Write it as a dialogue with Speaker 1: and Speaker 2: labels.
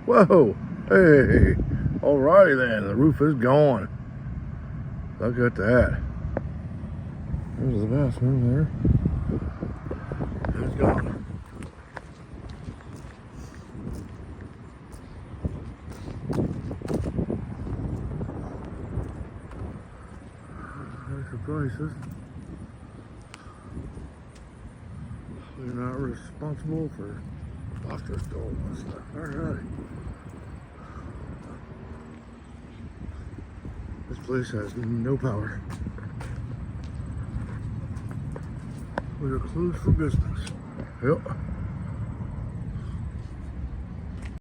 Speaker 1: Whoa. Hey. Alrighty then. The roof is gone. Look at that. There's the bathroom there. It's gone. There's the prices. We're not responsible for after stove and stuff. Alright. This place has no power. We are closed for business. Yep.